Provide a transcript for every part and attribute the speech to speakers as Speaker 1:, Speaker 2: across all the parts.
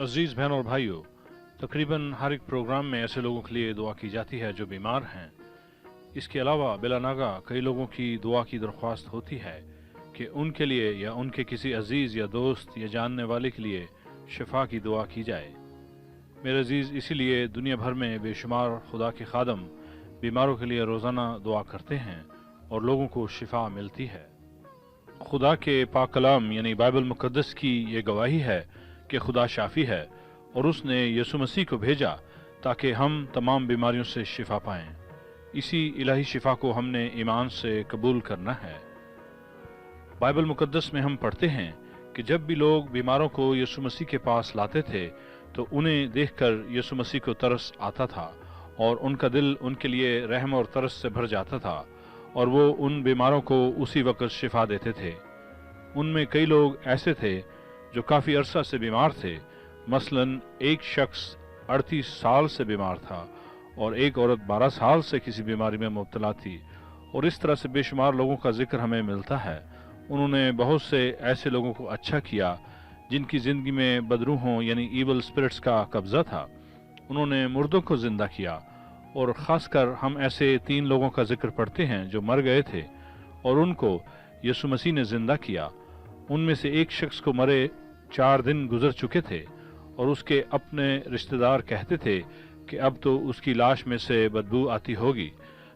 Speaker 1: अजीज़ बहनों और भाइयों, तकरीबन हर एक प्रोग्राम में ऐसे लोगों के लिए दुआ की जाती है जो बीमार हैं। इसके अलावा बिलानागा कई लोगों की दुआ की दरख्वास्त होती है कि उनके लिए या उनके किसी अजीज़ या दोस्त या जानने वाले के लिए शिफा की दुआ की जाए। मेरे अजीज़, इसीलिए दुनिया भर में बेशुमार खुदा के खादम बीमारों के लिए रोज़ाना दुआ करते हैं और लोगों को शिफा मिलती है। खुदा के पाक कलाम यानी बाइबल मुकद्दस की ये गवाही है कि खुदा शाफी है और उसने यसु मसीह को भेजा ताकि हम तमाम बीमारियों से शिफा पाएं। इसी इलाही शिफा को हमने ईमान से कबूल करना है। बाइबल मुकद्दस में हम पढ़ते हैं कि जब भी लोग बीमारों को यसु मसीह के पास लाते थे तो उन्हें देखकर यसु मसीह को तरस आता था और उनका दिल उनके लिए रहम और तरस से भर जाता था और वो उन बीमारों को उसी वक्त शिफा देते थे। उनमें कई लोग ऐसे थे जो काफ़ी अरसा से बीमार थे। मसलन एक शख्स 38 साल से बीमार था और एक औरत 12 साल से किसी बीमारी में मुब्तला थी, और इस तरह से बेशुमार लोगों का जिक्र हमें मिलता है। उन्होंने बहुत से ऐसे लोगों को अच्छा किया जिनकी ज़िंदगी में बदरूहों यानी ईवल स्पिरिट्स का कब्ज़ा था। उन्होंने मुर्दों को ज़िंदा किया, और ख़ासकर हम ऐसे 3 लोगों का जिक्र पढ़ते हैं जो मर गए थे और उनको यसु मसीह ने ज़िंदा किया। उनमें से एक शख्स को मरे 4 दिन गुजर चुके थे और उसके अपने रिश्तेदार कहते थे कि अब तो उसकी लाश में से बदबू आती होगी,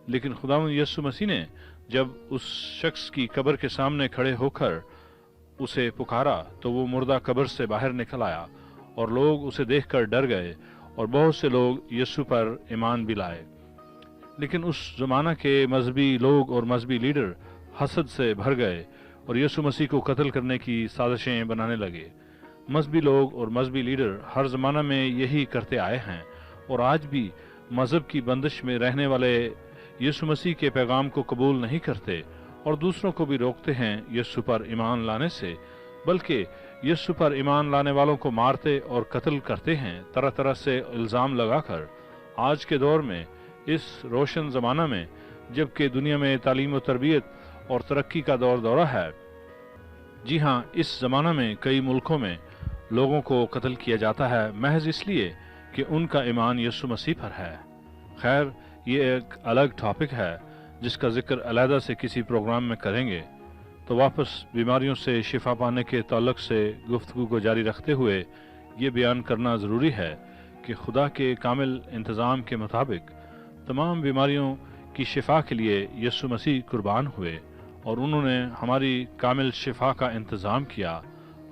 Speaker 1: लेकिन खुदावंद यसु मसीह ने जब उस शख्स की कब्र के सामने खड़े होकर उसे पुकारा तो वो मुर्दा कब्र से बाहर निकल आया और लोग उसे देखकर डर गए और बहुत से लोग यीशु पर ईमान भी लाए। लेकिन उस जमाना के मजहबी लोग और मजहबी लीडर हसद से भर गए और यीशु मसीह को कत्ल करने की साजिशें बनाने लगे। मजहबी लोग और मजहबी लीडर हर ज़माना में यही करते आए हैं और आज भी मज़हब की बंदिश में रहने वाले यीशु मसीह के पैगाम को कबूल नहीं करते और दूसरों को भी रोकते हैं यीशु पर ईमान लाने से, बल्कि यीशु पर ईमान लाने वालों को मारते और कत्ल करते हैं तरह तरह से इल्ज़ाम लगाकर। आज के दौर में, इस रोशन ज़माना में, जबकि दुनिया में तालीम व तरबियत और तरक्की का दौर दौरा है, जी हाँ, इस ज़माना में कई मुल्कों में लोगों को कत्ल किया जाता है महज इसलिए कि उनका ईमान यीशु मसीह पर है। खैर, ये एक अलग टॉपिक है जिसका जिक्र अलहदा से किसी प्रोग्राम में करेंगे। तो वापस बीमारियों से शिफा पाने के ताल्लुक से गुफ्तगू को जारी रखते हुए ये बयान करना ज़रूरी है कि खुदा के कामिल इंतज़ाम के मुताबिक तमाम बीमारियों की शिफा के लिए यीशु मसीह कुर्बान हुए और उन्होंने हमारी कामिल शिफा का इंतज़ाम किया।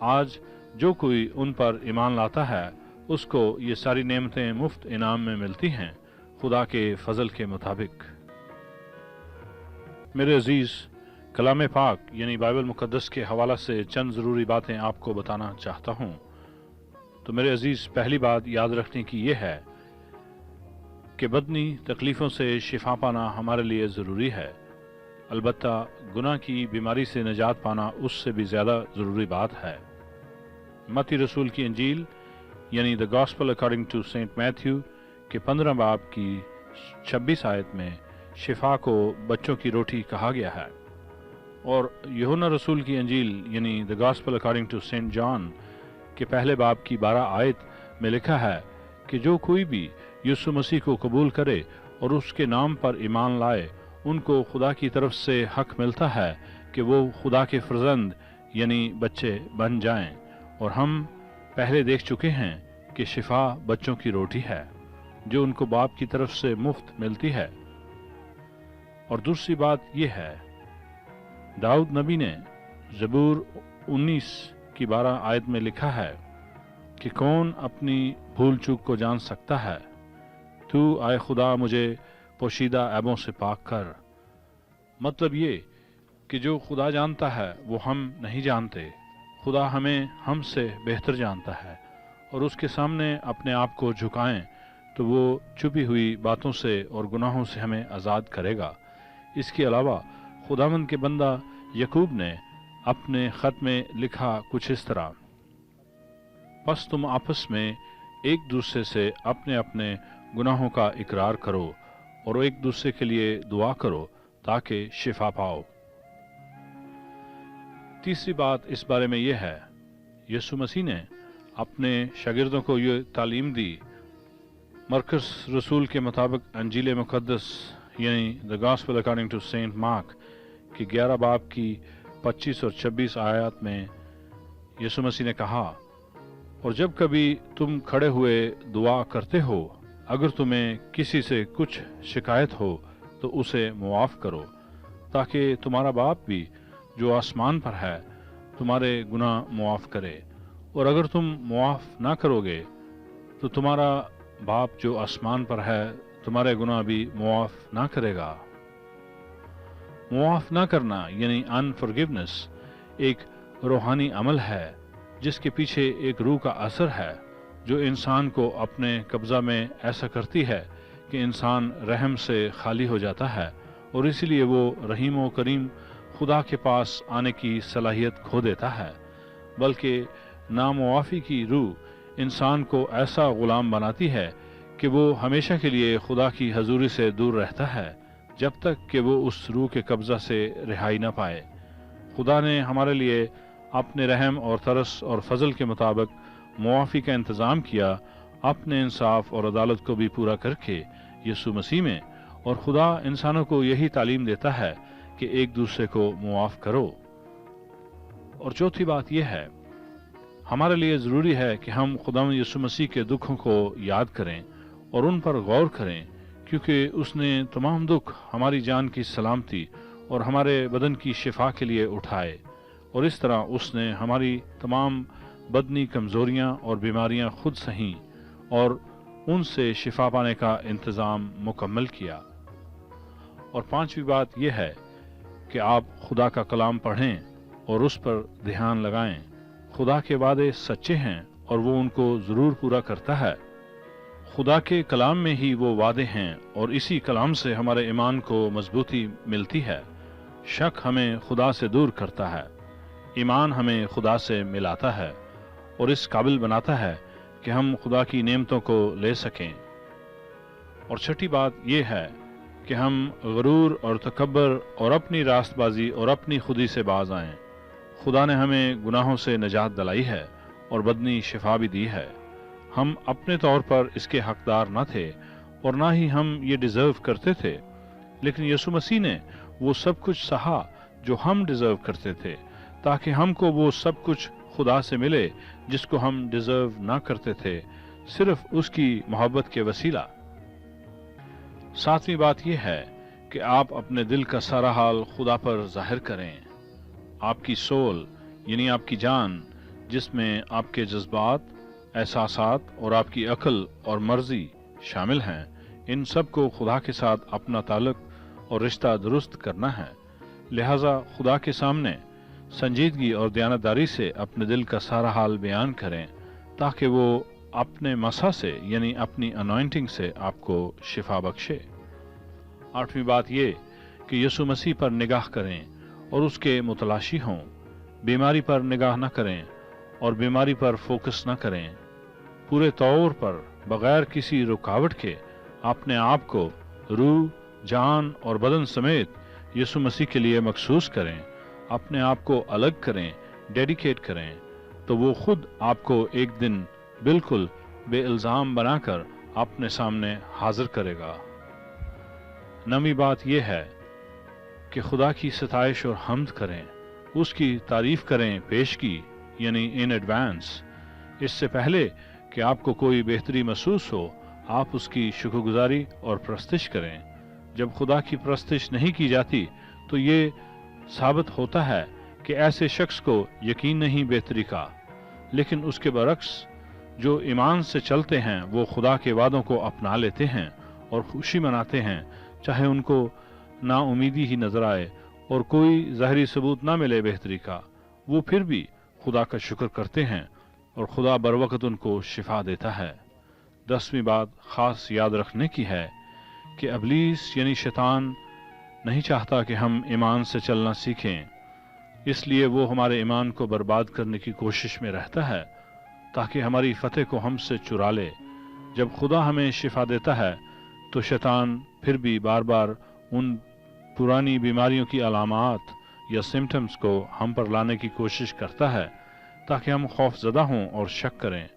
Speaker 1: आज जो कोई उन पर ईमान लाता है उसको ये सारी नेमतें मुफ्त इनाम में मिलती हैं खुदा के फजल के मुताबिक। मेरे अजीज़, कलाम पाक यानी बाइबल मुकद्दस के हवाला से चंद ज़रूरी बातें आपको बताना चाहता हूँ। तो मेरे अजीज़, पहली बात याद रखने की ये है कि बदनी तकलीफ़ों से शिफा पाना हमारे लिए ज़रूरी है। अलबत्ता गुनाह की बीमारी से निजात पाना उससे भी ज़्यादा ज़रूरी बात है। मत्ती रसूल की इंजील यानी the gospel according to saint Matthew के 15 बाब की 26 आयत में शिफा को बच्चों की रोटी कहा गया है, और यूहन्ना रसूल की इंजील यानी the gospel according to saint John के पहले बाब की 12 आयत में लिखा है कि जो कोई भी यीशु मसीह को कबूल करे और उसके नाम पर ईमान लाए, उनको खुदा की तरफ से हक मिलता है कि वो खुदा के फर्जंद यानी बच्चे बन जाएं। और हम पहले देख चुके हैं कि शिफा बच्चों की रोटी है जो उनको बाप की तरफ से मुफ्त मिलती है। और दूसरी बात यह है, दाऊद नबी ने ज़बूर 19 की 12 आयत में लिखा है कि कौन अपनी भूल चूक को जान सकता है, तू आए खुदा मुझे पोशीदा ऐबों से पाक कर। मतलब ये कि जो खुदा जानता है वो हम नहीं जानते। खुदा हमें हमसे बेहतर जानता है और उसके सामने अपने आप को झुकाएं तो वो छुपी हुई बातों से और गुनाहों से हमें आज़ाद करेगा। इसके अलावा खुदावंद के बंदा यकूब ने अपने ख़त में लिखा कुछ इस तरह, बस तुम आपस में एक दूसरे से अपने अपने गुनाहों का इकरार करो और एक दूसरे के लिए दुआ करो ताकि शिफा पाओ। तीसरी बात इस बारे में यह है, यीशु मसीह ने اپنے شاگردوں کو یہ تعلیم دی مرکز رسول کے مطابق انجیل مقدس یعنی The Gospel According to Saint Mark کی 11 باب کی 25 اور 26 آیات میں یسوع مسیح نے کہا، اور جب کبھی تم کھڑے ہوئے دعا کرتے ہو، اگر تمہیں کسی سے کچھ شکایت ہو تو اسے معاف کرو، تاکہ تمہارا باپ بھی جو آسمان پر ہے تمہارے گناہ معاف کرے، اور اگر تم معاف نہ کرو گے تو تمہارا باپ جو آسمان پر ہے تمہارے گناہ بھی معاف نہ کرے گا۔ معاف نہ کرنا یعنی unforgiveness ایک روحانی عمل ہے جس کے پیچھے ایک روح کا اثر ہے جو انسان کو اپنے قبضہ میں ایسا کرتی ہے کہ انسان رحم سے خالی ہو جاتا ہے، اور اسی لیے وہ رحیم و کریم خدا کے پاس آنے کی صلاحیت کھو دیتا ہے، بلکہ نامعافی کی روح انسان کو ایسا غلام بناتی ہے کہ وہ ہمیشہ کے لیے خدا کی حضوری سے دور رہتا ہے جب تک کہ وہ اس روح کے قبضہ سے رہائی نہ پائے۔ خدا نے ہمارے لیے اپنے رحم اور ترس اور فضل کے مطابق معافی کا انتظام کیا، اپنے انصاف اور عدالت کو بھی پورا کر کے یسوع مسیح میں، اور خدا انسانوں کو یہی تعلیم دیتا ہے کہ ایک دوسرے کو معاف کرو۔ اور چوتھی بات یہ ہے، ہمارے لیے ضروری ہے کہ ہم خدا یسوع مسیح کے دکھوں کو یاد کریں اور ان پر غور کریں، کیونکہ اس نے تمام دکھ ہماری جان کی سلامتی اور ہمارے بدن کی شفا کے لیے اٹھائے، اور اس طرح اس نے ہماری تمام بدنی کمزوریاں اور بیماریاں خود سہیں اور ان سے شفا پانے کا انتظام مکمل کیا۔ اور پانچویں بات یہ ہے کہ آپ خدا کا کلام پڑھیں اور اس پر دھیان لگائیں۔ خدا کے وعدے سچے ہیں اور وہ ان کو ضرور پورا کرتا ہے۔ خدا کے کلام میں ہی وہ وعدے ہیں، اور اسی کلام سے ہمارے ایمان کو مضبوطی ملتی ہے۔ شک ہمیں خدا سے دور کرتا ہے، ایمان ہمیں خدا سے ملاتا ہے اور اس قابل بناتا ہے کہ ہم خدا کی نعمتوں کو لے سکیں۔ اور چھٹی بات یہ ہے کہ ہم غرور اور تکبر اور اپنی راست بازی اور اپنی خودی سے باز آئیں۔ خدا نے ہمیں گناہوں سے نجات دلائی ہے اور بدنی شفا بھی دی ہے۔ ہم اپنے طور پر اس کے حقدار نہ تھے اور نہ ہی ہم یہ ڈیزرو کرتے تھے، لیکن یسوع مسیح نے وہ سب کچھ سہا جو ہم ڈیزرو کرتے تھے، تاکہ ہم کو وہ سب کچھ خدا سے ملے جس کو ہم ڈیزرو نہ کرتے تھے، صرف اس کی محبت کے وسیلہ۔ ساتویں بات یہ ہے کہ آپ اپنے دل کا سارا حال خدا پر ظاہر کریں۔ آپ کی سول یعنی آپ کی جان، جس میں آپ کے جذبات، احساسات اور آپ کی عقل اور مرضی شامل ہیں، ان سب کو خدا کے ساتھ اپنا تعلق اور رشتہ درست کرنا ہے۔ لہذا خدا کے سامنے سنجیدگی اور دیانتداری سے اپنے دل کا سارا حال بیان کریں، تاکہ وہ اپنے مسح سے یعنی اپنی انوائنٹنگ سے آپ کو شفا بخشے۔ آٹھویں بات یہ کہ یسوع مسیح پر نگاہ کریں اور اس کے متلاشی ہوں، بیماری پر نگاہ نہ کریں اور بیماری پر فوکس نہ کریں، پورے طور پر بغیر کسی رکاوٹ کے اپنے آپ کو روح، جان اور بدن سمیت یسوع مسیح کے لیے مخصوص کریں، اپنے آپ کو الگ کریں، ڈیڈیکیٹ کریں، تو وہ خود آپ کو ایک دن بالکل بے الزام بنا کر اپنے سامنے حاضر کرے گا۔ نویں بات یہ ہے کہ خدا کی ستائش اور حمد کریں، اس کی تعریف کریں پیشگی یعنی ان ایڈوانس۔ اس سے پہلے کہ آپ کو کوئی بہتری محسوس ہو، آپ اس کی شکر گزاری اور پرستش کریں۔ جب خدا کی پرستش نہیں کی جاتی تو یہ ثابت ہوتا ہے کہ ایسے شخص کو یقین نہیں بہتری کا، لیکن اس کے برعکس جو ایمان سے چلتے ہیں وہ خدا کے وعدوں کو اپنا لیتے ہیں اور خوشی مناتے ہیں، چاہے ان کو نا امیدی ہی نظر آئے اور کوئی ظاہری ثبوت نہ ملے بہتری کا، وہ پھر بھی خدا کا شکر کرتے ہیں اور خدا بروقت ان کو شفا دیتا ہے۔ 10ویں بات خاص یاد رکھنے کی ہے کہ ابلیس یعنی شیطان نہیں چاہتا کہ ہم ایمان سے چلنا سیکھیں، اس لیے وہ ہمارے ایمان کو برباد کرنے کی کوشش میں رہتا ہے تاکہ ہماری فتح کو ہم سے چرا لے۔ جب خدا ہمیں شفا دیتا ہے تو شیطان پھر بھی بار بار ان پرانی بیماریوں کی علامات یا سمٹمز کو ہم پر لانے کی کوشش کرتا ہے ताकि हम खौफजदा हों और शक करें।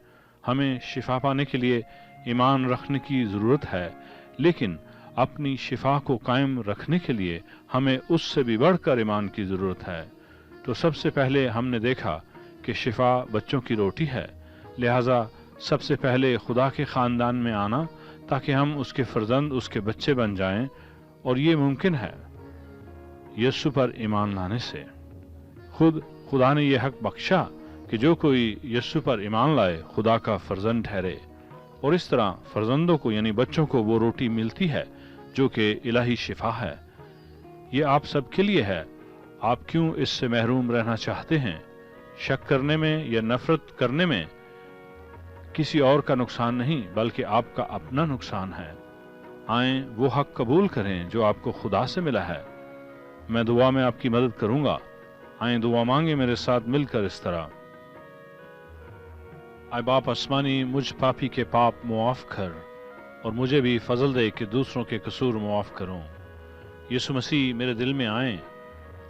Speaker 1: हमें शिफा पाने के लिए ईमान रखने की ज़रूरत है, लेकिन अपनी शिफा को कायम रखने के लिए हमें उससे भी बढ़कर ईमान की ज़रूरत है। तो सबसे पहले हमने देखा कि शिफा बच्चों की रोटी है, लिहाजा सबसे पहले खुदा के ख़ानदान में आना ताकि हम उसके फर्जंद, उसके बच्चे बन जाएं, और ये मुमकिन है यीशु पर ईमान लाने से। खुद खुदा ने यह हक बख्शा कि जो कोई यीशु पर ईमान लाए खुदा का फर्जंद ठहरे, और इस तरह फर्जंदों को यानी बच्चों को वो रोटी मिलती है जो कि इलाही शिफा है। ये आप सबके लिए है। आप क्यों इससे महरूम रहना चाहते हैं? शक करने में या नफरत करने में किसी और का नुकसान नहीं, बल्कि आपका अपना नुकसान है। आएं वो हक कबूल करें जो आपको खुदा से मिला है। मैं दुआ में आपकी मदद करूंगा। आएं दुआ मांगे मेरे साथ मिलकर इस तरह। आए बाप आसमानी, मुझ पापी के पाप मुआफ कर और मुझे भी फजल दे कि दूसरों के कसूर मुआफ करूं। यीशु मसीह मेरे दिल में आएं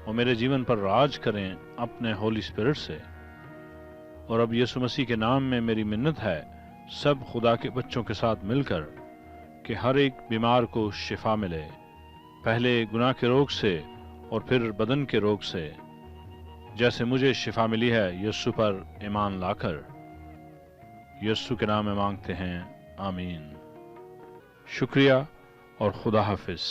Speaker 1: और मेरे जीवन पर राज करें अपने होली स्पिरिट से। और अब यीशु मसीह के नाम में मेरी मिन्नत है सब खुदा के बच्चों के साथ मिलकर कि हर एक बीमार को शिफा मिले, पहले गुनाह के रोग से और फिर बदन के रोग से, जैसे मुझे शिफा मिली है यीशु पर ईमान लाकर। यीशु के नाम में मांगते हैं, आमीन। शुक्रिया और खुदा हाफिज।